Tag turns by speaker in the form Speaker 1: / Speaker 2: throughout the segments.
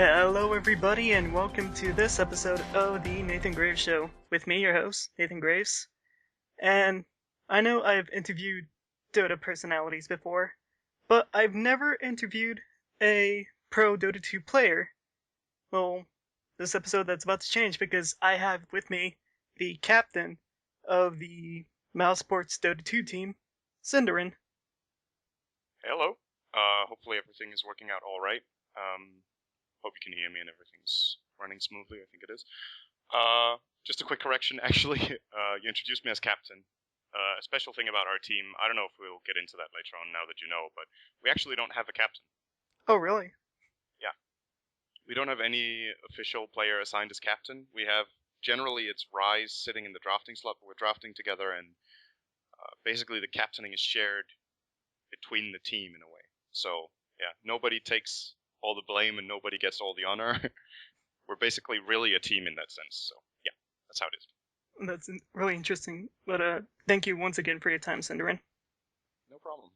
Speaker 1: Hello, everybody, and welcome to this episode of the Nathan Graves Show with me, your host, Nathan Graves. And I know I've interviewed Dota personalities before, but I've never interviewed a pro Dota 2 player. Well, this episode that's about to change because I have with me the captain of the Mousesports Dota 2 team, syndereN.
Speaker 2: Hello. Hopefully everything is working out all right. Hope you can hear me and everything's running smoothly. I think it is. Just a quick correction, actually. You introduced me as captain. A special thing about our team, I don't know if we'll get into that later on now that you know, but we actually don't have a captain.
Speaker 1: Oh, really?
Speaker 2: Yeah. We don't have any official player assigned as captain. We have, generally it's Rise sitting in the drafting slot, but we're drafting together, and basically the captaining is shared between the team in a way. So, yeah, nobody takes all the blame and nobody gets all the honor. We're basically really a team in that sense. So, yeah, that's how it is.
Speaker 1: That's really interesting. But thank you once again for your time, syndereN.
Speaker 2: No problem.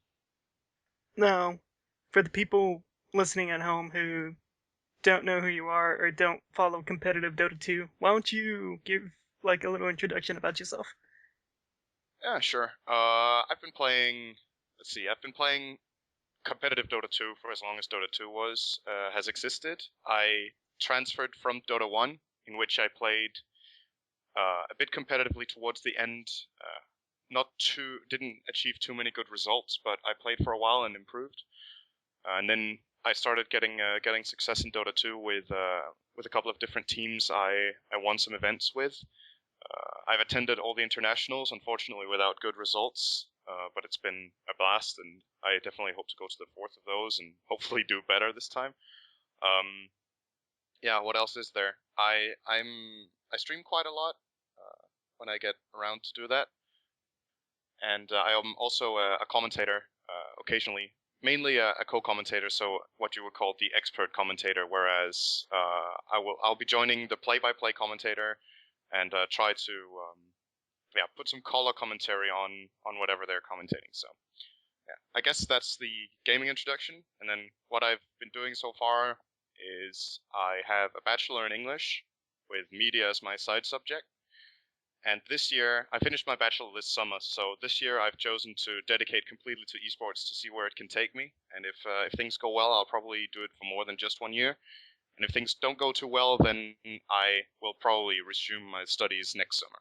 Speaker 1: Now, for the people listening at home who don't know who you are or don't follow competitive Dota 2, why don't you give like a little introduction about yourself?
Speaker 2: Yeah, sure. I've been playing competitive Dota 2 for as long as Dota 2 has existed. I transferred from Dota 1, in which I played a bit competitively towards the end. Didn't achieve too many good results, but I played for a while and improved. And then I started getting success in Dota 2 with a couple of different teams I won some events with. I've attended all the internationals, unfortunately without good results, but it's been a blast, and I definitely hope to go to the fourth of those and hopefully do better this time. Yeah, what else is there? I stream quite a lot when I get around to do that, and I am also a commentator occasionally. Mainly a co-commentator, so what you would call the expert commentator, whereas I'll be joining the play-by-play commentator and try to put some color commentary on whatever they're commentating. So yeah, I guess that's the gaming introduction. And then what I've been doing so far is I have a bachelor in English with media as my side subject. And this year, I finished my bachelor this summer, so this year I've chosen to dedicate completely to esports to see where it can take me. And if things go well, I'll probably do it for more than just 1 year. And if things don't go too well, then I will probably resume my studies next summer.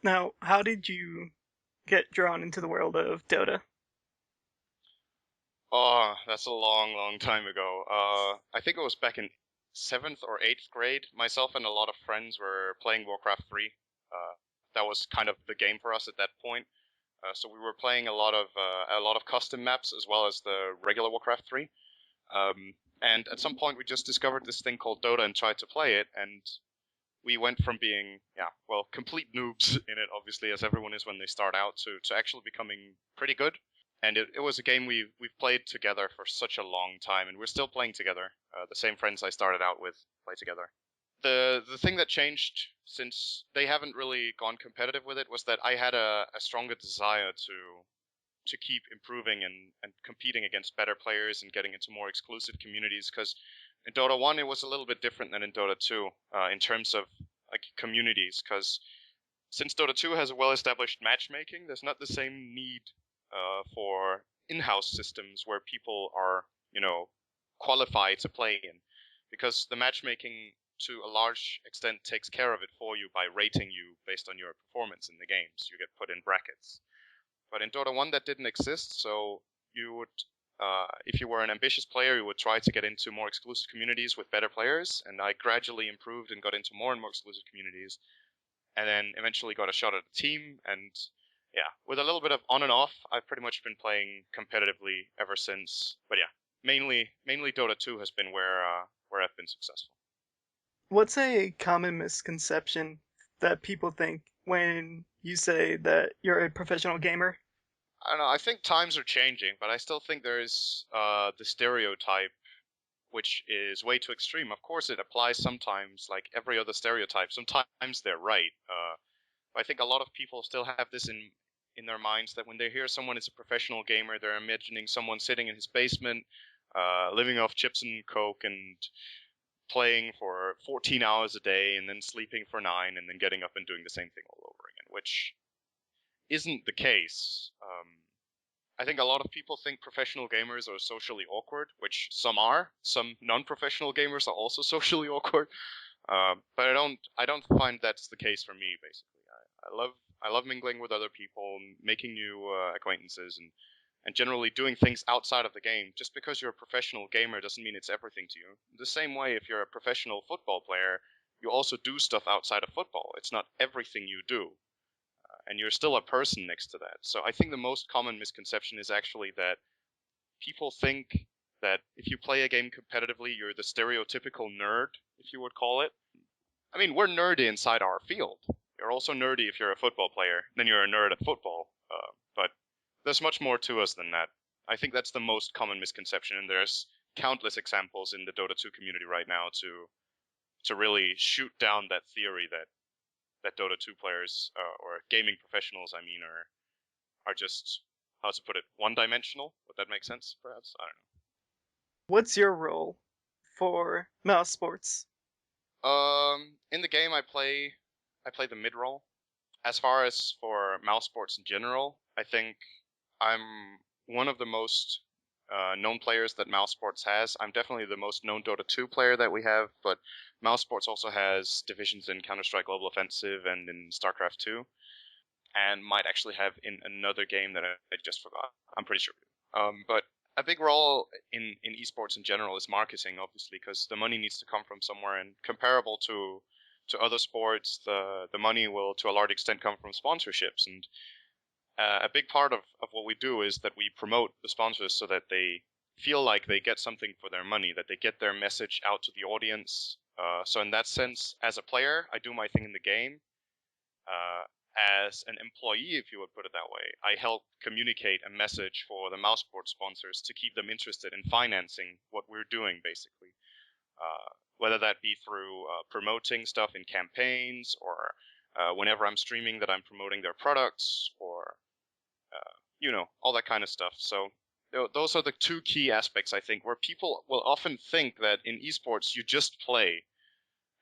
Speaker 1: Now, how did you get drawn into the world of Dota?
Speaker 2: Oh, that's a long, long time ago. I think it was back in 7th or 8th grade. Myself and a lot of friends were playing Warcraft 3. That was kind of the game for us at that point. So we were playing a lot of custom maps as well as the regular Warcraft 3. And at some point we just discovered this thing called Dota and tried to play it, and we went from being, complete noobs in it, obviously, as everyone is when they start out, to actually becoming pretty good. And it was a game we've played together for such a long time, and we're still playing together. The same friends I started out with play together. The thing that changed, since they haven't really gone competitive with it, was that I had a stronger desire to keep improving and competing against better players and getting into more exclusive communities, because in Dota 1 it was a little bit different than in Dota 2 in terms of like communities, because since Dota 2 has a well-established matchmaking, there's not the same need for in-house systems where people are, qualified to play in, because the matchmaking to a large extent takes care of it for you by rating you based on your performance in the games. You get put in brackets. But in Dota 1 that didn't exist, so you would, if you were an ambitious player, you would try to get into more exclusive communities with better players, and I gradually improved and got into more and more exclusive communities, and then eventually got a shot at the team, and yeah, with a little bit of on and off, I've pretty much been playing competitively ever since. But yeah, mainly Dota 2 has been where I've been successful.
Speaker 1: What's a common misconception that people think when you say that you're a professional gamer?
Speaker 2: I don't know, I think times are changing, but I still think there is the stereotype, which is way too extreme. Of course it applies sometimes, like every other stereotype. Sometimes they're right. I think a lot of people still have this in their minds that when they hear someone is a professional gamer, they're imagining someone sitting in his basement, living off chips and coke and playing for 14 hours a day and then sleeping for 9 and then getting up and doing the same thing all over again, which isn't the case. I think a lot of people think professional gamers are socially awkward, which some are. Some non-professional gamers are also socially awkward. But I don't find that's the case for me. Basically, I love mingling with other people, making new acquaintances, and generally doing things outside of the game. Just because you're a professional gamer doesn't mean it's everything to you. The same way, if you're a professional football player, you also do stuff outside of football. It's not everything you do, and you're still a person next to that. So I think the most common misconception is actually that people think that if you play a game competitively, you're the stereotypical nerd, if you would call it. I mean, we're nerdy inside our field. You're also nerdy if you're a football player. Then you're a nerd at football. But there's much more to us than that. I think that's the most common misconception, and there's countless examples in the Dota 2 community right now to really shoot down that theory that Dota 2 players or gaming professionals, I mean, are just, how to put it, one-dimensional. Would that make sense? Perhaps, I don't know.
Speaker 1: What's your role for Mousesports?
Speaker 2: In the game, I play the mid role. As far as for Mousesports in general, I think I'm one of the most known players that Mousesports has. I'm definitely the most known Dota 2 player that we have, but Mousesports also has divisions in Counter-Strike Global Offensive and in StarCraft 2, and might actually have in another game that I just forgot. I'm pretty sure. But a big role in esports in general is marketing, obviously, because the money needs to come from somewhere, and comparable to other sports, the money will to a large extent come from sponsorships. And a big part of what we do is that we promote the sponsors so that they feel like they get something for their money, that they get their message out to the audience. So in that sense, as a player, I do my thing in the game. As an employee, if you would put it that way, I help communicate a message for the Mousesports sponsors to keep them interested in financing what we're doing, basically. Whether that be through promoting stuff in campaigns, or whenever I'm streaming that I'm promoting their products, or all that kind of stuff. So those are the two key aspects, I think, where people will often think that in esports you just play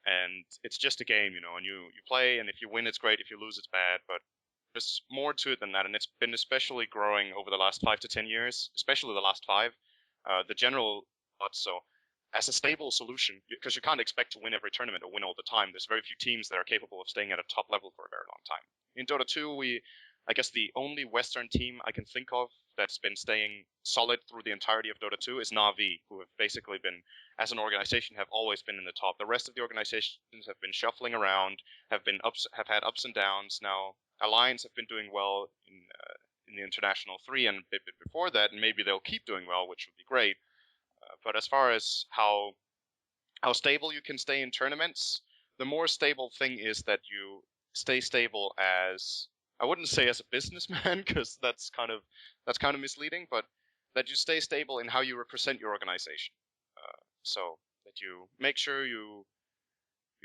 Speaker 2: and it's just a game, and you play, and if you win it's great, if you lose it's bad, but there's more to it than that, and it's been especially growing over the last 5 to 10 years, especially the last 5. The general thought, so as a stable solution, because you can't expect to win every tournament or win all the time. There's very few teams that are capable of staying at a top level for a very long time. In Dota 2, I guess the only Western team I can think of that's been staying solid through the entirety of Dota 2 is Na'Vi, who have basically been, as an organization, have always been in the top. The rest of the organizations have been shuffling around, have had ups and downs. Now Alliance have been doing well in the International 3 and a bit before that, and maybe they'll keep doing well, which would be great. But as far as how stable you can stay in tournaments, the more stable thing is that you stay stable as, I wouldn't say as a businessman, because that's kind of misleading, but that you stay stable in how you represent your organization. So that you make sure you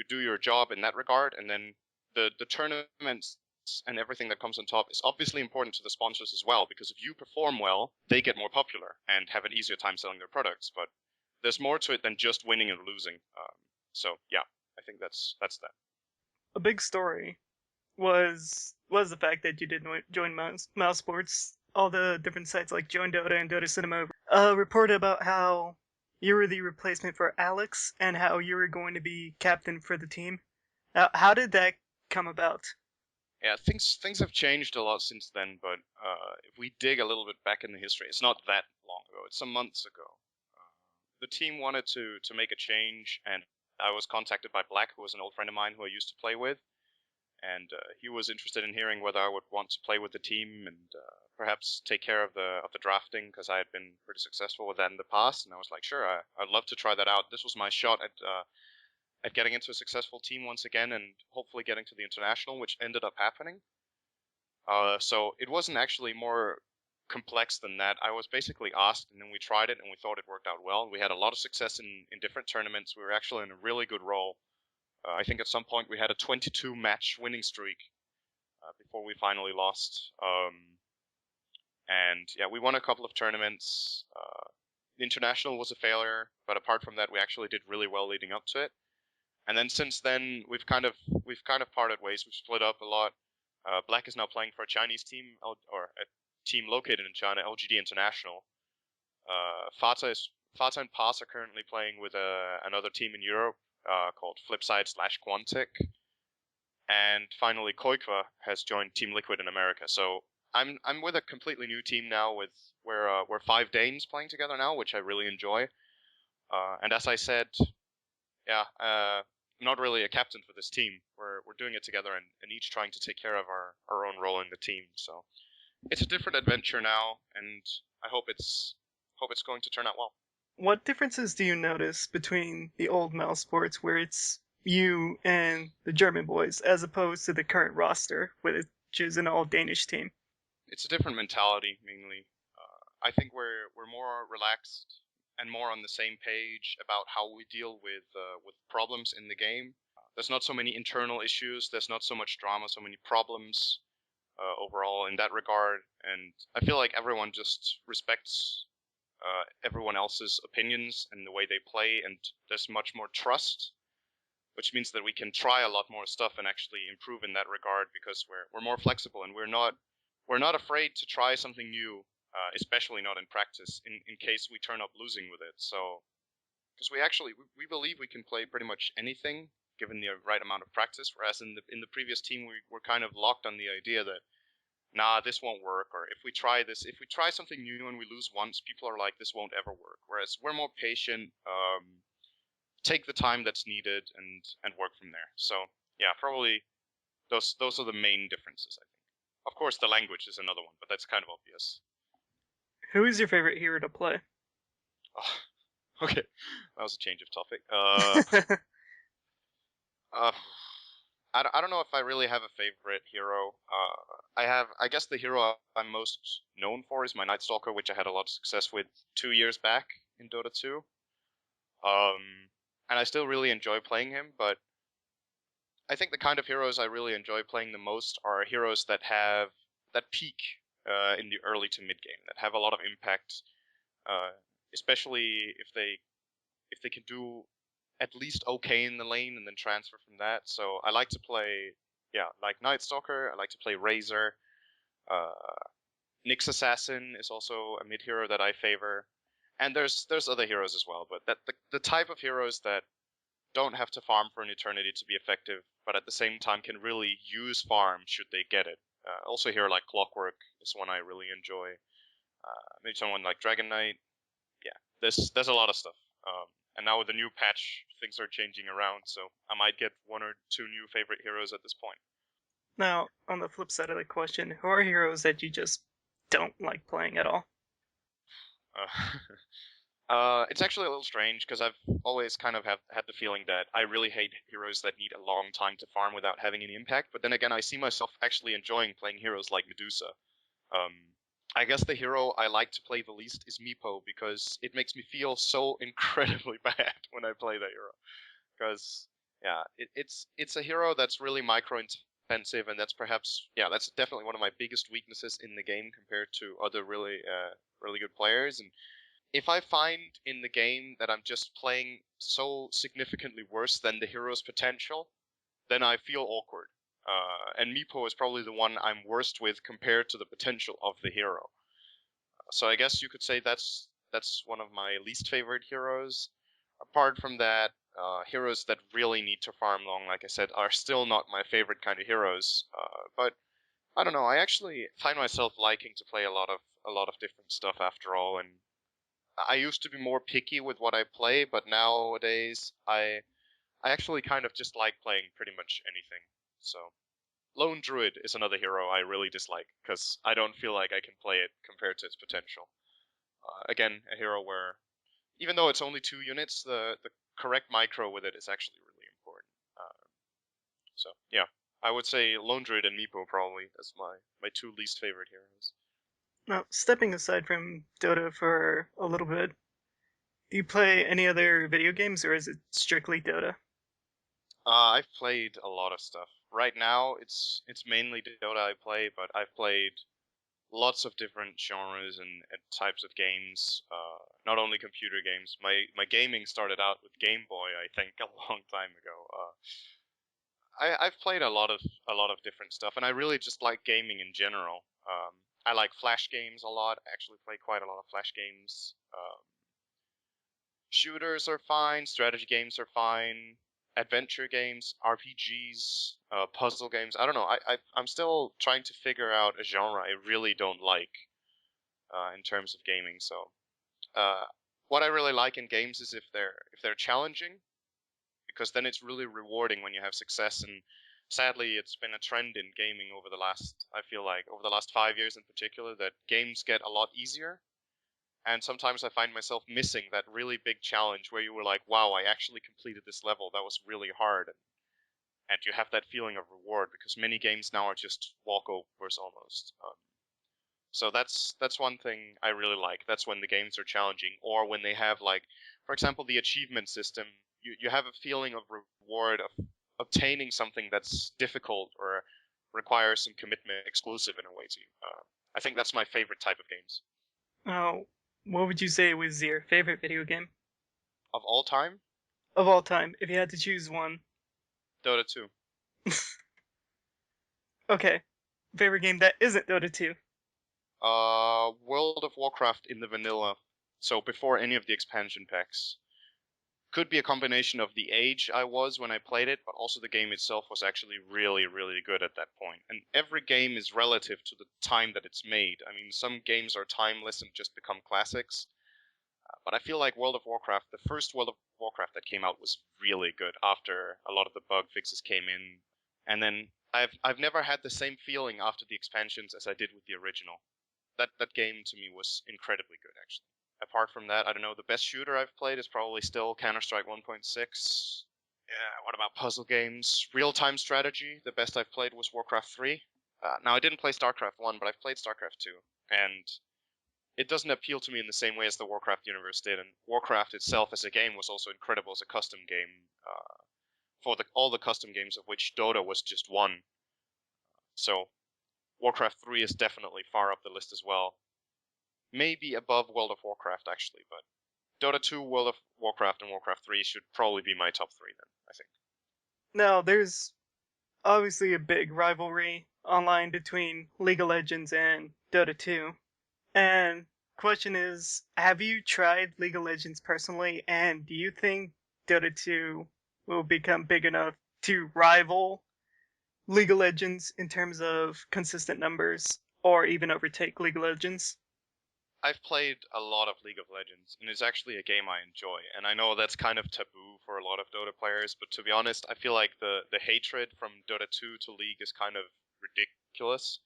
Speaker 2: do your job in that regard, and then the tournaments and everything that comes on top is obviously important to the sponsors as well, because if you perform well, they get more popular and have an easier time selling their products. But there's more to it than just winning and losing. So yeah, I think that's that.
Speaker 1: A big story was the fact that you did join Mousesports. All the different sites like Join Dota and Dota Cinema reported about how you were the replacement for Alex and how you were going to be captain for the team. How did that come about?
Speaker 2: Yeah, things have changed a lot since then, but if we dig a little bit back in the history, it's not that long ago. It's some months ago. The team wanted to make a change, and I was contacted by Black, who was an old friend of mine who I used to play with, and he was interested in hearing whether I would want to play with the team and perhaps take care of the drafting, because I had been pretty successful with that in the past. And I was like, sure, I'd love to try that out. This was my shot at getting into a successful team once again, and hopefully getting to the international, which ended up happening. So it wasn't actually more complex than that. I was basically asked, and then we tried it, and we thought it worked out well. We had a lot of success in different tournaments. We were actually in a really good role. I think at some point we had a 22 match winning streak before we finally lost. And yeah, we won a couple of tournaments The international was a failure, but apart from that, we actually did really well leading up to it. And then since then, we've kind of parted ways. We've split up a lot. Black is now playing for a Chinese team, or a team located in China, LGD International. Fata and Pass are currently playing with another team in Europe called Flipside/Quantic. And finally, Koikwa has joined Team Liquid in America. So I'm with a completely new team now. We're 5 Danes playing together now, which I really enjoy. And as I said, yeah, I'm not really a captain for this team. We're doing it together and each trying to take care of our own role in the team. So it's a different adventure now, and I hope it's going to turn out well.
Speaker 1: What differences do you notice between the old Mousesports, where it's you and the German boys, as opposed to the current roster, which is an all-Danish team?
Speaker 2: It's a different mentality, mainly. I think we're more relaxed and more on the same page about how we deal with problems in the game. There's not so many internal issues. There's not so much drama, so many problems overall in that regard. And I feel like everyone just respects everyone else's opinions and the way they play, and there's much more trust, which means that we can try a lot more stuff and actually improve in that regard because we're more flexible and we're not afraid to try something new, especially not in practice, in case we turn up losing with it. So, because we believe we can play pretty much anything given the right amount of practice, whereas in the previous team we were kind of locked on the idea that nah, this won't work, or if we try something new and we lose once, people are like, this won't ever work. Whereas we're more patient, take the time that's needed, and work from there. So yeah, probably those are the main differences, I think. Of course, the language is another one, but that's kind of obvious.
Speaker 1: Who is your favorite hero to play?
Speaker 2: Oh, okay, that was a change of topic. I don't know if I really have a favorite hero. I guess the hero I'm most known for is my Night Stalker, which I had a lot of success with 2 years back in Dota 2. And I still really enjoy playing him, but I think the kind of heroes I really enjoy playing the most are heroes that peak in the early to mid game, that have a lot of impact, especially if they can do at least okay in the lane and then transfer from that. So I like to play, like Night Stalker. I like to play Razor. Nyx Assassin is also a mid hero that I favor, and there's other heroes as well. But that the type of heroes that don't have to farm for an eternity to be effective, but at the same time can really use farm should they get it. Also, a hero like Clockwork is one I really enjoy. Maybe someone like Dragon Knight. Yeah, there's a lot of stuff. And now with the new patch, things are changing around, so I might get 1 or 2 new favorite heroes at this point.
Speaker 1: Now, on the flip side of the question, who are heroes that you just don't like playing at all?
Speaker 2: It's actually a little strange because I've always kind of had the feeling that I really hate heroes that need a long time to farm without having any impact. But then again, I see myself actually enjoying playing heroes like Medusa. I guess the hero I like to play the least is Meepo because it makes me feel so incredibly bad when I play that hero. Because yeah, it's a hero that's really micro intensive, and that's definitely one of my biggest weaknesses in the game compared to other really good players. And if I find in the game that I'm just playing so significantly worse than the hero's potential, then I feel awkward. And Meepo is probably the one I'm worst with compared to the potential of the hero. So I guess you could say that's one of my least favorite heroes. Apart from that, heroes that really need to farm long, like I said, are still not my favorite kind of heroes. But I don't know. I actually find myself liking to play a lot of different stuff after all, and I used to be more picky with what I play, but nowadays I actually kind of just like playing pretty much anything. So Lone Druid is another hero I really dislike because I don't feel like I can play it compared to its potential. Again, a hero where even though it's only 2 units, the correct micro with it is actually really important. So yeah, I would say Lone Druid and Meepo probably as my 2 least favorite heroes.
Speaker 1: Now, stepping aside from Dota for a little bit, do you play any other video games, or is it strictly Dota?
Speaker 2: I've played a lot of stuff. Right now, it's mainly Dota I play, but I've played lots of different genres and types of games. Not only computer games. My gaming started out with Game Boy, I think, a long time ago. I've played a lot of different stuff, and I really just like gaming in general. I like Flash games a lot. I actually play quite a lot of Flash games. Shooters are fine. Strategy games are fine. Adventure games, RPGs, puzzle games. I don't know. I'm still trying to figure out a genre I really don't like in terms of gaming. So, uh, what I really like in games is if they're challenging, because then it's really rewarding when you have success. And sadly, it's been a trend in gaming over the last, I feel like, over the last 5 years in particular, that games get a lot easier. And sometimes I find myself missing that really big challenge where you were like, wow, I actually completed this level. That was really hard. And you have that feeling of reward, because many games now are just walkovers almost. So that's one thing I really like. That's when the games are challenging, or when they have, like, for example, the achievement system. You have a feeling of reward of obtaining something that's difficult or requires some commitment, exclusive in a way to you. I think that's my favorite type of games
Speaker 1: Oh, what would you say was your favorite video game
Speaker 2: of all time.
Speaker 1: of all time, if you had to choose one?
Speaker 2: Dota 2.
Speaker 1: Okay, favorite game that isn't Dota 2.
Speaker 2: World of Warcraft in the vanilla, so before any of the expansion packs. Could be a combination of the age I was when I played it, but also the game itself was actually really, really good at that point. And every game is relative to the time that it's made. I mean, some games are timeless and just become classics. But I feel like World of Warcraft, the first World of Warcraft that came out, was really good after a lot of the bug fixes came in. And then I've never had the same feeling after the expansions as I did with the original. That game to me was incredibly good, actually. Apart from that, I don't know, the best shooter I've played is probably still Counter-Strike 1.6. Yeah, what about puzzle games? Real-time strategy, the best I've played was Warcraft 3. Now, I didn't play StarCraft 1, but I've played StarCraft 2. And it doesn't appeal to me in the same way as the Warcraft universe did. And Warcraft itself as a game was also incredible as a custom game, for all the custom games of which Dota was just one. So Warcraft 3 is definitely far up the list as well. Maybe above World of Warcraft, actually, but Dota 2, World of Warcraft, and Warcraft 3 should probably be my top three then, I think.
Speaker 1: Now, there's obviously a big rivalry online between League of Legends and Dota 2. And question is, have you tried League of Legends personally, and do you think Dota 2 will become big enough to rival League of Legends in terms of consistent numbers, or even overtake League of Legends?
Speaker 2: I've played a lot of League of Legends, and it's actually a game I enjoy. And I know that's kind of taboo for a lot of Dota players, but to be honest, I feel like the hatred from Dota 2 to League is kind of ridiculous.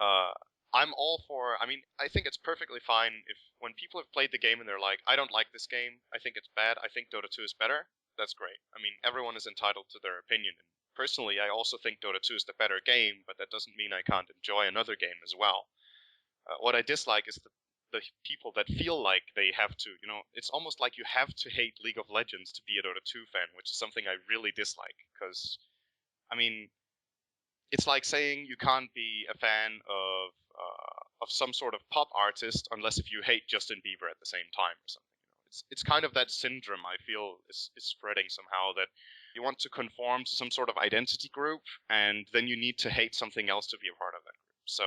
Speaker 2: Uh, I'm all for. I mean, I think it's perfectly fine if when people have played the game and they're like, I don't like this game, I think it's bad, I think Dota 2 is better. That's great. I mean, everyone is entitled to their opinion. And personally, I also think Dota 2 is the better game, but that doesn't mean I can't enjoy another game as well. What I dislike is the people that feel like they have to. It's almost like you have to hate League of Legends to be a Dota 2 fan, which is something I really dislike. Because, I mean, it's like saying you can't be a fan of some sort of pop artist unless if you hate Justin Bieber at the same time or something. It's kind of that syndrome I feel is spreading somehow, that you want to conform to some sort of identity group, and then you need to hate something else to be a part of that group. So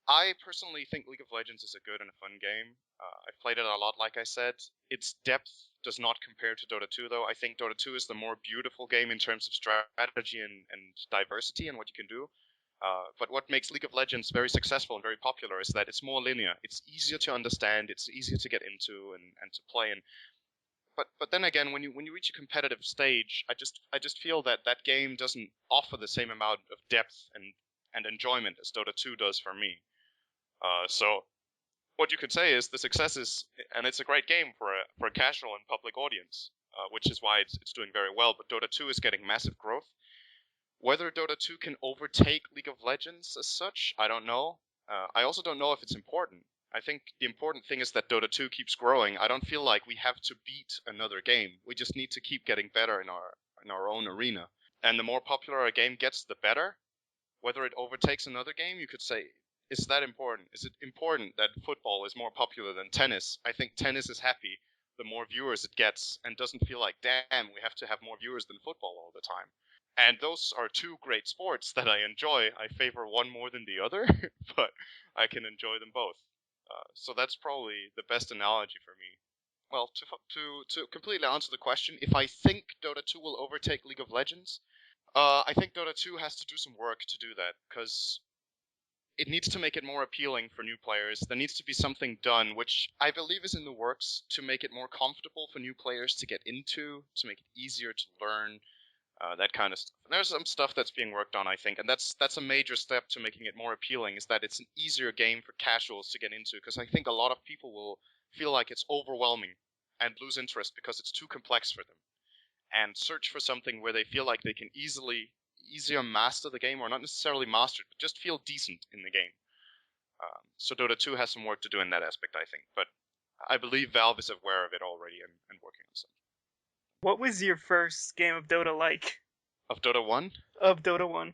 Speaker 2: I personally think League of Legends is a good and a fun game. I've played it a lot, like I said. Its depth does not compare to Dota 2, though. I think Dota 2 is the more beautiful game in terms of strategy and diversity and what you can do. But what makes League of Legends very successful and very popular is that it's more linear. It's easier to understand. It's easier to get into and to play. But then again, when you reach a competitive stage, I just feel that that game doesn't offer the same amount of depth and enjoyment as Dota 2 does for me. So what you could say is the success is, and it's a great game for a casual and public audience, which is why it's doing very well. But Dota 2 is getting massive growth. Whether Dota 2 can overtake League of Legends as such, I don't know. I also don't know if it's important. I think the important thing is that Dota 2 keeps growing. I don't feel like we have to beat another game. We just need to keep getting better in our own arena. And the more popular a game gets, the better. whether it overtakes another game, you could say, is that important? Is it important that football is more popular than tennis? I think tennis is happy the more viewers it gets and doesn't feel like, damn, we have to have more viewers than football all the time. And those are two great sports that I enjoy. I favor one more than the other, but I can enjoy them both. So that's probably the best analogy for me. Well, to completely answer the question, if I think Dota 2 will overtake League of Legends, I think Dota 2 has to do some work to do that, because it needs to make it more appealing for new players. There needs to be something done, which I believe is in the works, to make it more comfortable for new players to get into, to make it easier to learn, that kind of stuff. And there's some stuff that's being worked on, I think, and that's a major step to making it more appealing, is that it's an easier game for casuals to get into, because I think a lot of people will feel like it's overwhelming and lose interest because it's too complex for them, and search for something where they feel like they can easier master the game, or not necessarily master it, but just feel decent in the game. So Dota 2 has some work to do in that aspect, I think, but I believe Valve is aware of it already and working on something.
Speaker 1: What was your first game of Dota like?
Speaker 2: Of Dota 1?
Speaker 1: Of Dota 1.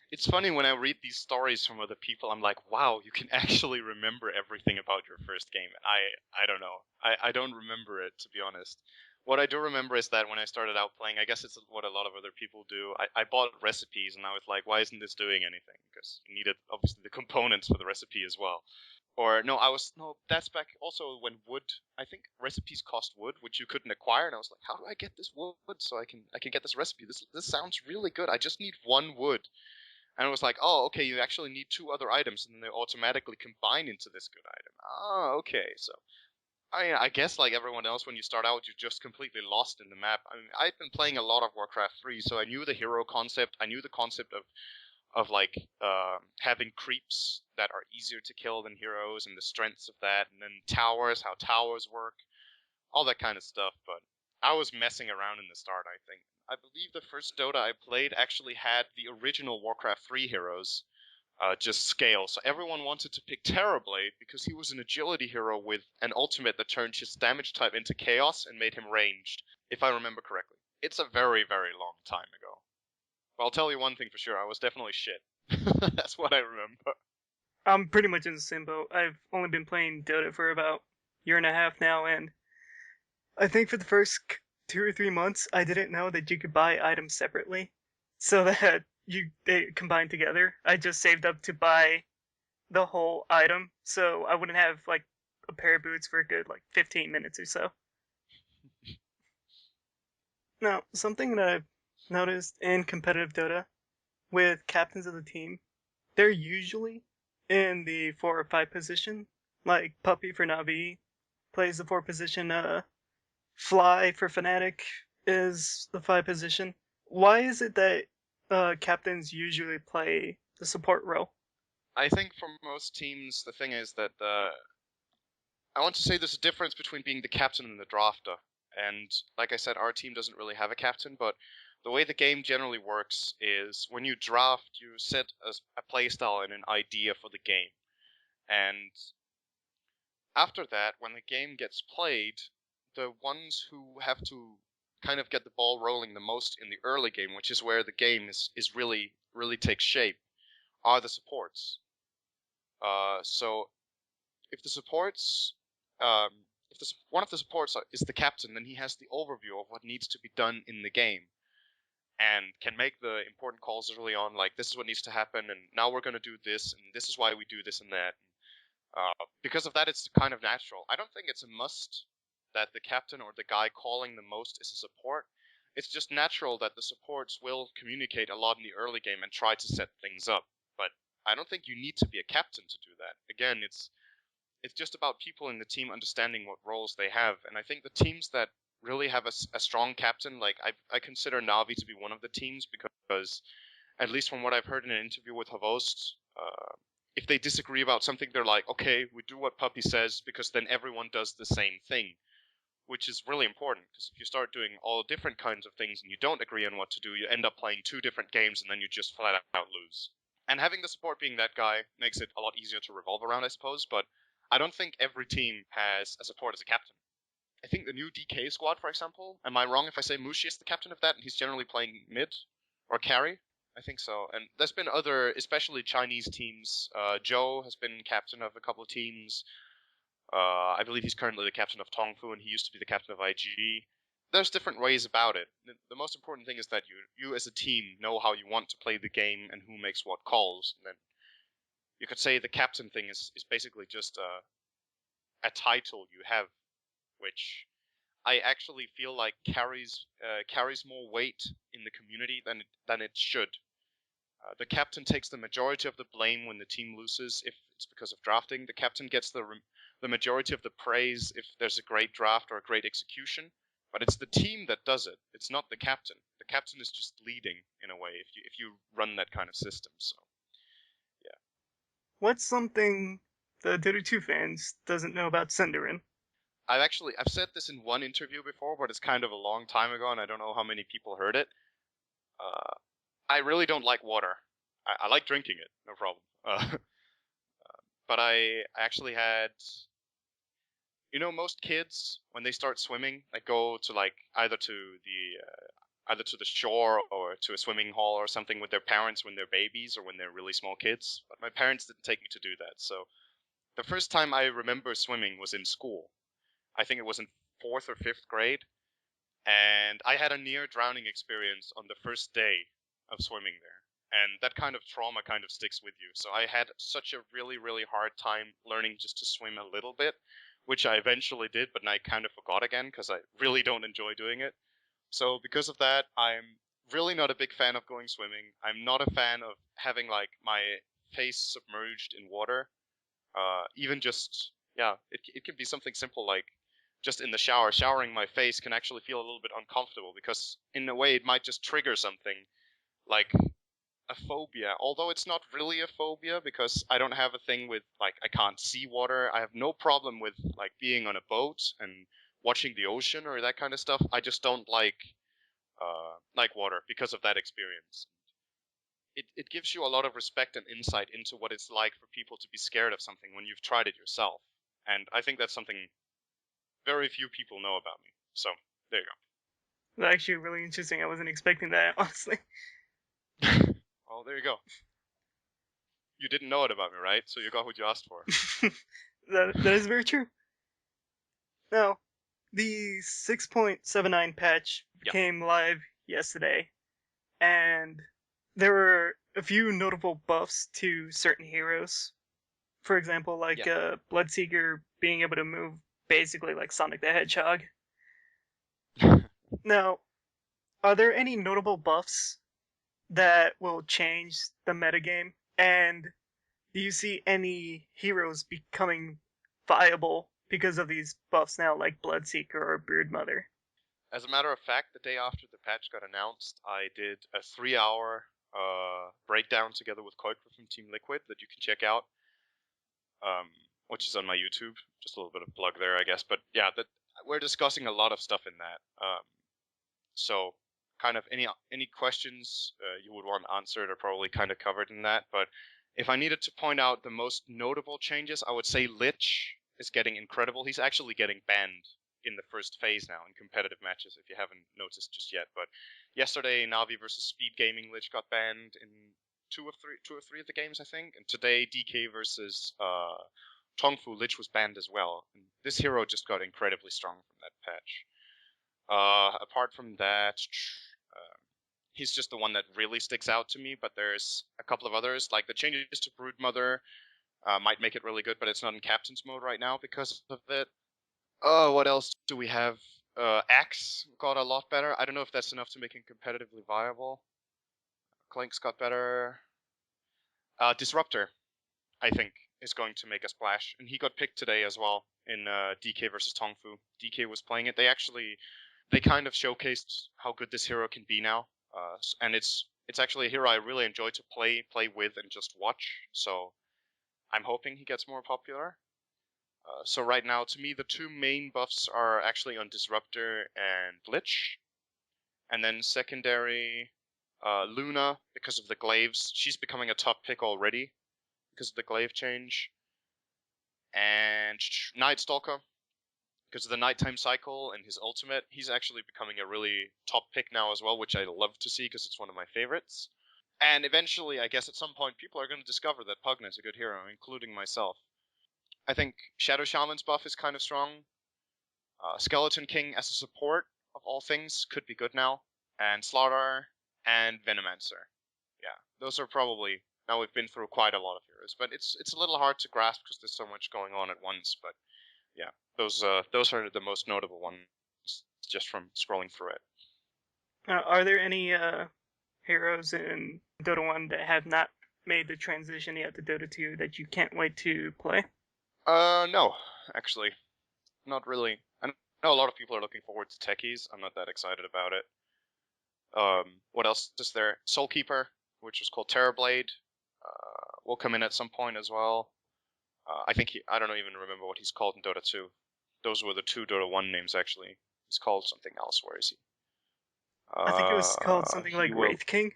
Speaker 2: It's funny when I read these stories from other people, I'm like, wow, you can actually remember everything about your first game. I don't know. I don't remember it, to be honest. What I do remember is that when I started out playing, I guess it's what a lot of other people do, I bought recipes and I was like, why isn't this doing anything? Because you needed, obviously, the components for the recipe as well. Or no, that's back also when wood, I think recipes cost wood, which you couldn't acquire, and I was like, how do I get this wood so I can get this recipe? This sounds really good. I just need one wood. And it was like, oh, okay, you actually need two other items, and then they automatically combine into this good item. Oh, okay, so I guess like everyone else, when you start out, you're just completely lost in the map. I mean, I've been playing a lot of Warcraft 3, so I knew the hero concept. I knew the concept of like having creeps that are easier to kill than heroes, and the strengths of that, and then towers, how towers work, all that kind of stuff. But I was messing around in the start, I think. I believe the first Dota I played actually had the original Warcraft 3 heroes, just scale. So everyone wanted to pick Terrorblade because he was an agility hero with an ultimate that turned his damage type into chaos and made him ranged, if I remember correctly. It's a very, very long time ago. But I'll tell you one thing for sure, I was definitely shit. That's what I remember.
Speaker 1: I'm pretty much in the same boat. I've only been playing Dota for about a year and a half now, and I think for the first 2 or 3 months, I didn't know that you could buy items separately, so that they combine together. I just saved up to buy the whole item, so I wouldn't have like a pair of boots for a good like 15 minutes or so. Now, something that I've noticed in competitive Dota with captains of the team, they're usually in the 4 or 5 position. Like Puppy for Navi plays the 4 position. Fly for Fnatic is the 5 position. Why is it that captains usually play the support role?
Speaker 2: I think for most teams, the thing is that I want to say there's a difference between being the captain and the drafter. And like I said, our team doesn't really have a captain, but the way the game generally works is when you draft, you set a playstyle and an idea for the game. And after that, when the game gets played, the ones who have to kind of get the ball rolling the most in the early game, which is where the game is really takes shape, are the supports. So if the supports, if one of the supports is the captain, then he has the overview of what needs to be done in the game, and can make the important calls early on, like this is what needs to happen, and now we're going to do this, and this is why we do this and that. Because of that, it's kind of natural. I don't think it's a must that the captain or the guy calling the most is a support. It's just natural that the supports will communicate a lot in the early game and try to set things up. But I don't think you need to be a captain to do that. Again, it's just about people in the team understanding what roles they have. And I think the teams that really have a strong captain, like I consider Navi to be one of the teams, because at least from what I've heard in an interview with Havost, if they disagree about something, they're like, okay, we do what Puppy says, because then everyone does the same thing, which is really important, because if you start doing all different kinds of things and you don't agree on what to do, you end up playing 2 different games and then you just flat out lose. And having the support being that guy makes it a lot easier to revolve around, I suppose, but I don't think every team has a support as a captain. I think the new DK squad, for example, am I wrong if I say Mushi is the captain of that and he's generally playing mid or carry? I think so. And there's been other, especially Chinese teams. Joe has been captain of a couple of teams. I believe he's currently the captain of Tongfu, and he used to be the captain of IG. There's different ways about it. The most important thing is that you as a team know how you want to play the game and who makes what calls. And then you could say the captain thing is basically just a title you have, which I actually feel like carries more weight in the community than it should. The captain takes the majority of the blame when the team loses if it's because of drafting. The captain gets the majority of the praise if there's a great draft or a great execution. But it's the team that does it. It's not the captain. The captain is just leading in a way if you run that kind of system. So, yeah.
Speaker 1: What's something the Dota 2 fans doesn't know about syndereN?
Speaker 2: I've said this in one interview before, but it's kind of a long time ago, and I don't know how many people heard it. I really don't like water. I like drinking it, no problem. But I actually had, most kids when they start swimming, they go to either to the shore or to a swimming hall or something with their parents when they're babies or when they're really small kids. But my parents didn't take me to do that. So the first time I remember swimming was in school. I think it was in 4th or 5th grade, and I had a near drowning experience on the first day of swimming there. And that kind of trauma kind of sticks with you. So I had such a really, really hard time learning just to swim a little bit, which I eventually did, but I kind of forgot again because I really don't enjoy doing it. So because of that, I'm really not a big fan of going swimming. I'm not a fan of having my face submerged in water. Even just, it can be something simple like just in the shower. Showering my face can actually feel a little bit uncomfortable because in a way it might just trigger something like a phobia, although it's not really a phobia because I don't have a thing with I can't see water. I have no problem with being on a boat and watching the ocean or that kind of stuff. I just don't like water because of that experience. It gives you a lot of respect and insight into what it's like for people to be scared of something when you've tried it yourself. And I think that's something very few people know about me. So there you go.
Speaker 1: That's actually really interesting. I wasn't expecting that, honestly.
Speaker 2: Well, there you go. You didn't know it about me, right? So you got what you asked for.
Speaker 1: that is very true. Now, the 6.79 patch came live yesterday, and there were a few notable buffs to certain heroes. For example, Bloodseeker being able to move basically like Sonic the Hedgehog. Now, are there any notable buffs that will change the metagame? And do you see any heroes becoming viable because of these buffs now, like Bloodseeker or Beardmother?
Speaker 2: As a matter of fact, the day after the patch got announced, I did a 3-hour breakdown together with Koikra from Team Liquid that you can check out, which is on my YouTube. Just a little bit of plug there, I guess. But yeah, we're discussing a lot of stuff in that. So kind of any questions you would want answered are probably kind of covered in that. But if I needed to point out the most notable changes, I would say Lich is getting incredible. He's actually getting banned in the first phase now in competitive matches, if you haven't noticed just yet. But yesterday, Navi versus Speed Gaming Lich got banned in two or three of the games, I think. And today, DK versus Tongfu, Lich was banned as well. And this hero just got incredibly strong from that patch. Apart from that, he's just the one that really sticks out to me, but there's a couple of others. Like the changes to Broodmother might make it really good, but it's not in Captain's mode right now because of it. Oh, what else do we have? Axe got a lot better. I don't know if that's enough to make him competitively viable. Clink's got better. Disruptor, I think, is going to make a splash. And he got picked today as well in DK versus Tongfu. DK was playing it. They kind of showcased how good this hero can be now. And it's actually a hero I really enjoy to play with and just watch. So I'm hoping he gets more popular. So right now, to me, the two main buffs are actually on Disruptor and Lich. And then secondary, Luna, because of the glaives. She's becoming a top pick already because of the glaive change. And Night Stalker, because of the nighttime cycle and his ultimate. He's actually becoming a really top pick now as well, which I love to see because it's one of my favorites. And eventually, I guess at some point, people are going to discover that Pugna is a good hero, including myself. I think Shadow Shaman's buff is kind of strong. Skeleton King as a support, of all things, could be good now. And Slaughter and Venomancer. Yeah, those are probably... Now we've been through quite a lot of heroes, but it's a little hard to grasp because there's so much going on at once. But yeah, those are the most notable ones just from scrolling through it.
Speaker 1: Are there any heroes in Dota 1 that have not made the transition yet to Dota 2 that you can't wait to play?
Speaker 2: No, actually, not really. I know a lot of people are looking forward to Techies. I'm not that excited about it. What else is there? Soulkeeper, which was called Terrorblade, will come in at some point as well. I think I don't even remember what he's called in Dota 2. Those were the two Dota 1 names, actually. He's called something else. Where is he?
Speaker 1: I think it was called something like Wraith King.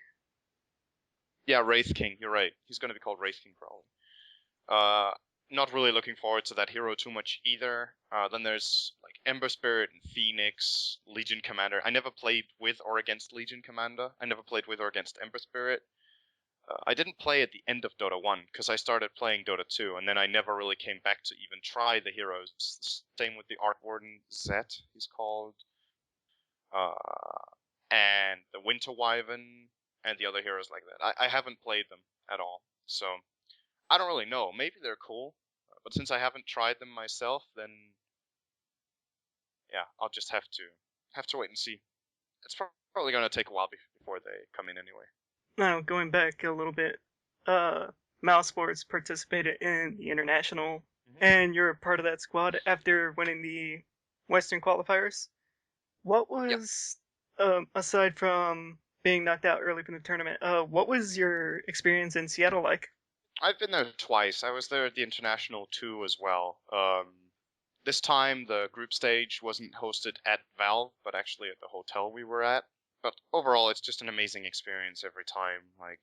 Speaker 2: Yeah, Wraith King. You're right. He's going to be called Wraith King probably. Not really looking forward to that hero too much either. Then there's like Ember Spirit and Phoenix, Legion Commander. I never played with or against Legion Commander. I never played with or against Ember Spirit. I didn't play at the end of Dota 1 because I started playing Dota 2, and then I never really came back to even try the heroes. Same with the Arc Warden Zet, he's called. And the Winter Wyvern and the other heroes like that. I haven't played them at all, so I don't really know. Maybe they're cool, but since I haven't tried them myself, then yeah, I'll just have to wait and see. It's probably gonna take a while before they come in anyway.
Speaker 1: Now, going back a little bit, Mousesports participated in the international, and you're a part of that squad after winning the Western qualifiers. What was, aside from being knocked out early from the tournament, what was your experience in Seattle like?
Speaker 2: I've been there twice. I was there at the international too as well. This time the group stage wasn't hosted at Valve, but actually at the hotel we were at. But overall, it's just an amazing experience every time. Like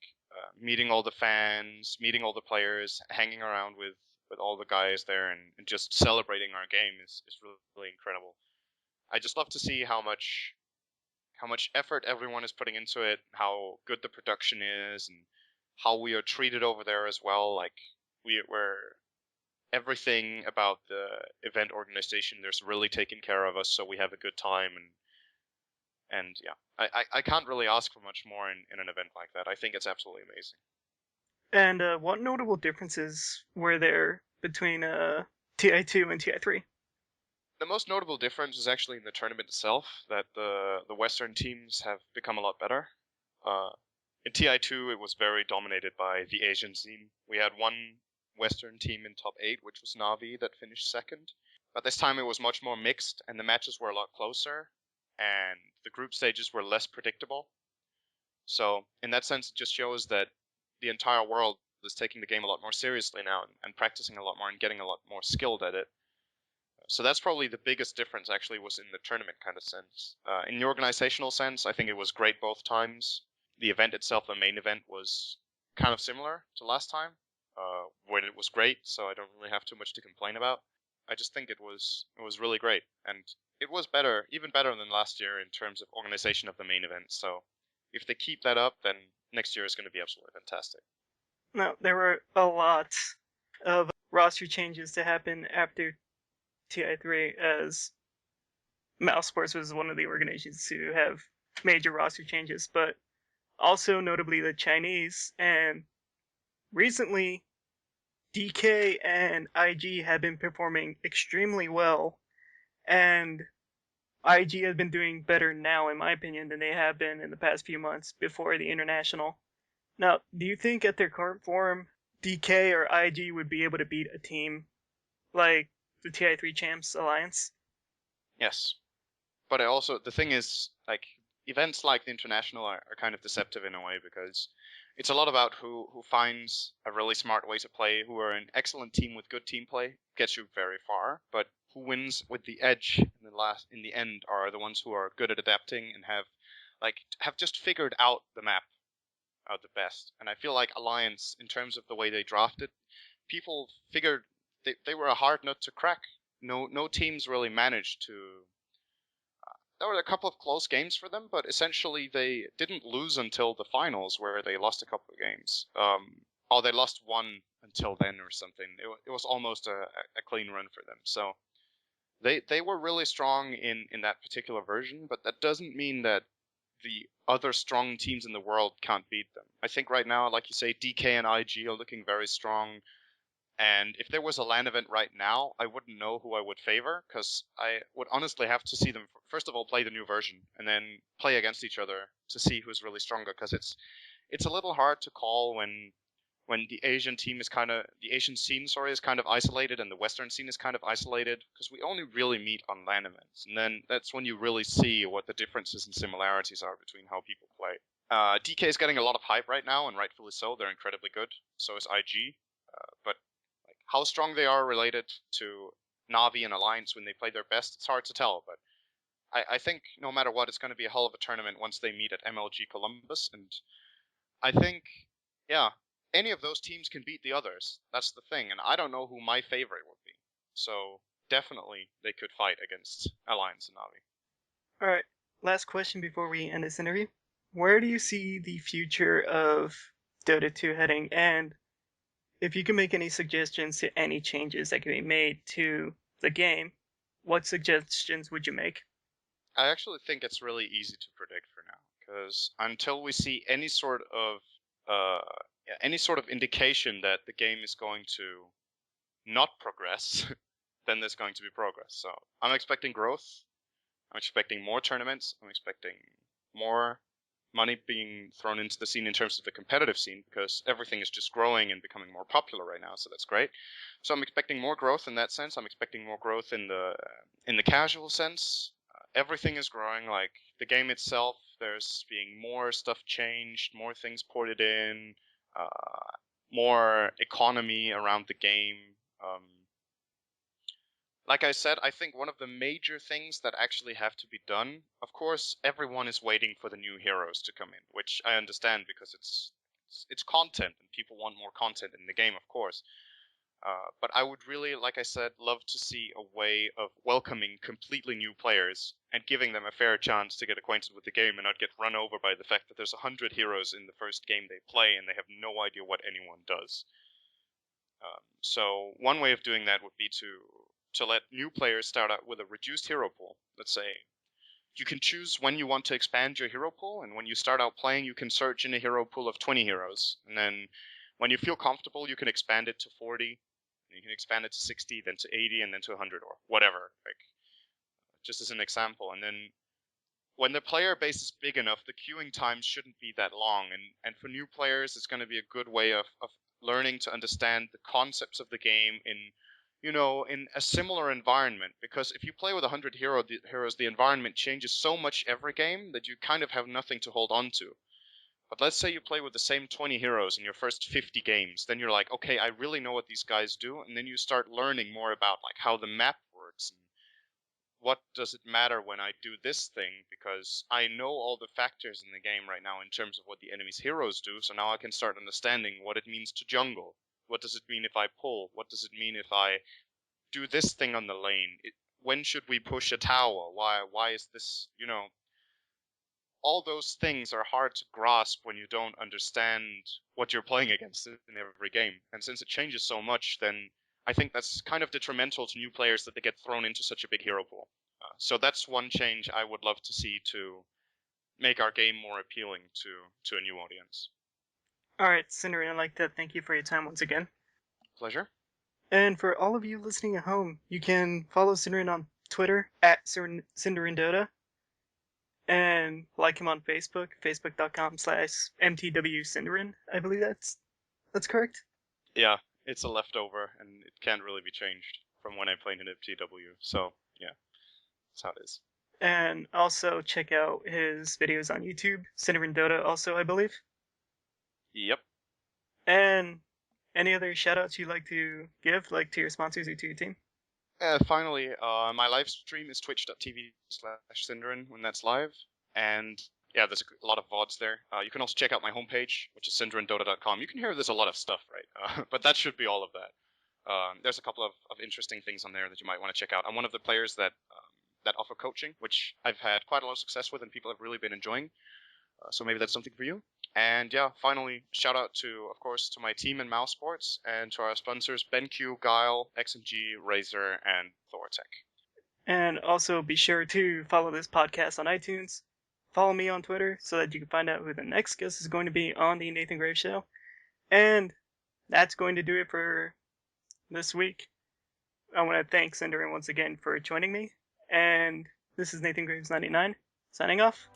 Speaker 2: meeting all the fans, meeting all the players, hanging around with all the guys there, and just celebrating our game is really, really incredible. I just love to see how much effort everyone is putting into it, how good the production is, and how we are treated over there as well. Like we're everything about the event organization. There's really taking care of us, so we have a good time, and yeah, I can't really ask for much more in an event like that. I think it's absolutely amazing.
Speaker 1: And what notable differences were there between TI2 and TI3?
Speaker 2: The most notable difference is actually in the tournament itself, that the Western teams have become a lot better. In TI2, it was very dominated by the Asian scene. We had one Western team in top 8, which was Na'Vi, that finished second. But this time it was much more mixed, and the matches were a lot closer, and the group stages were less predictable. So, in that sense, it just shows that the entire world is taking the game a lot more seriously now, and practicing a lot more and getting a lot more skilled at it. So that's probably the biggest difference, actually, was in the tournament kind of sense. In the organizational sense, I think it was great both times. The event itself, the main event, was kind of similar to last time, when it was great, so I don't really have too much to complain about. I just think it was really great, and it was better, even better than last year in terms of organization of the main event. So if they keep that up, then next year is going to be absolutely fantastic.
Speaker 1: Now, there were a lot of roster changes to happen after TI3, as Mousesports was one of the organizations to have major roster changes, but also notably the Chinese, and recently DK and IG have been performing extremely well, and IG has been doing better now, in my opinion, than they have been in the past few months before the international. Now, do you think at their current form, DK or IG would be able to beat a team like the TI3 Champs Alliance?
Speaker 2: Yes. But the thing is, like, events like the international are kind of deceptive in a way, because it's a lot about who finds a really smart way to play, who are an excellent team with good team play, gets you very far, but who wins with the edge in the end are the ones who are good at adapting and have just figured out the map the best. And I feel like Alliance, in terms of the way they drafted, people figured they were a hard nut to crack. No teams really managed to there were a couple of close games for them, but essentially they didn't lose until the finals, where they lost a couple of games. Or they lost one until then or something. It was almost a clean run for them. So they were really strong in that particular version, but that doesn't mean that the other strong teams in the world can't beat them. I think right now, like you say, DK and IG are looking very strong. And if there was a LAN event right now, I wouldn't know who I would favor, because I would honestly have to see them, first of all, play the new version, and then play against each other to see who's really stronger, because it's a little hard to call when the Asian scene is kind of isolated, and the Western scene is kind of isolated, because we only really meet on LAN events, and then that's when you really see what the differences and similarities are between how people play. DK is getting a lot of hype right now, and rightfully so. They're incredibly good. So is IG. But how strong they are related to Navi and Alliance when they play their best, it's hard to tell. But I think no matter what, it's going to be a hell of a tournament once they meet at MLG Columbus. And I think, yeah, any of those teams can beat the others. That's the thing. And I don't know who my favorite would be. So definitely they could fight against Alliance and Navi.
Speaker 1: Alright, last question before we end this interview. Where do you see the future of Dota 2 heading? And if you can make any suggestions to any changes that can be made to the game, what suggestions would you make?
Speaker 2: I actually think it's really easy to predict for now, because until we see any sort of indication that the game is going to not progress, then there's going to be progress. So I'm expecting growth. I'm expecting more tournaments. I'm expecting more money being thrown into the scene in terms of the competitive scene, because everything is just growing and becoming more popular right now, so that's great. So I'm expecting more growth in that sense. I'm expecting more growth in the casual sense. Everything is growing, like the game itself. There's being more stuff changed, more things ported in, more economy around the game. Like I said, I think one of the major things that actually have to be done, of course, everyone is waiting for the new heroes to come in, which I understand, because it's content and people want more content in the game, of course. But I would really, like I said, love to see a way of welcoming completely new players and giving them a fair chance to get acquainted with the game and not get run over by the fact that there's 100 heroes in the first game they play and they have no idea what anyone does. So one way of doing that would be to let new players start out with a reduced hero pool. Let's say you can choose when you want to expand your hero pool, and when you start out playing, you can search in a hero pool of 20 heroes, and then when you feel comfortable, you can expand it to 40, and you can expand it to 60, then to 80, and then to 100, or whatever, like, just as an example. And then when the player base is big enough, the queuing times shouldn't be that long, and for new players, it's going to be a good way of learning to understand the concepts of the game in a similar environment, because if you play with 100 heroes, the environment changes so much every game that you kind of have nothing to hold on to. But let's say you play with the same 20 heroes in your first 50 games, then you're like, okay, I really know what these guys do, and then you start learning more about like how the map works and what does it matter when I do this thing, because I know all the factors in the game right now in terms of what the enemy's heroes do, so now I can start understanding what it means to jungle. What does it mean if I pull? What does it mean if I do this thing on the lane? When should we push a tower? Why is this, all those things are hard to grasp when you don't understand what you're playing against in every game. And since it changes so much, then I think that's kind of detrimental to new players that they get thrown into such a big hero pool. So that's one change I would love to see to make our game more appealing to a new audience.
Speaker 1: Alright, syndereN, I'd like to thank you for your time once again.
Speaker 2: Pleasure.
Speaker 1: And for all of you listening at home, you can follow syndereN on Twitter at syndereN and like him on Facebook, facebook.com/mtwsyndereN. I believe that's correct.
Speaker 2: Yeah, it's a leftover, and it can't really be changed from when I played in MTW. So yeah, that's how it is.
Speaker 1: And also check out his videos on YouTube, syndereN Dota also, I believe.
Speaker 2: Yep.
Speaker 1: And any other shoutouts you'd like to give, like to your sponsors or to your team?
Speaker 2: Finally, my live stream is twitch.tv/syndereN when that's live. And yeah, there's a lot of VODs there. You can also check out my homepage, which is syndereNDota.com. You can hear there's a lot of stuff, right? But that should be all of that. There's a couple of interesting things on there that you might want to check out. I'm one of the players that that offer coaching, which I've had quite a lot of success with and people have really been enjoying. So maybe that's something for you. And yeah, finally, shout out to, of course, to my team in Mousesports and to our sponsors, BenQ, Guile, XMG, Razer, and Thortech.
Speaker 1: And also be sure to follow this podcast on iTunes. Follow me on Twitter so that you can find out who the next guest is going to be on the Nathan Graves Show. And that's going to do it for this week. I want to thank syndereN once again for joining me. And this is Nathan Graves 99 signing off.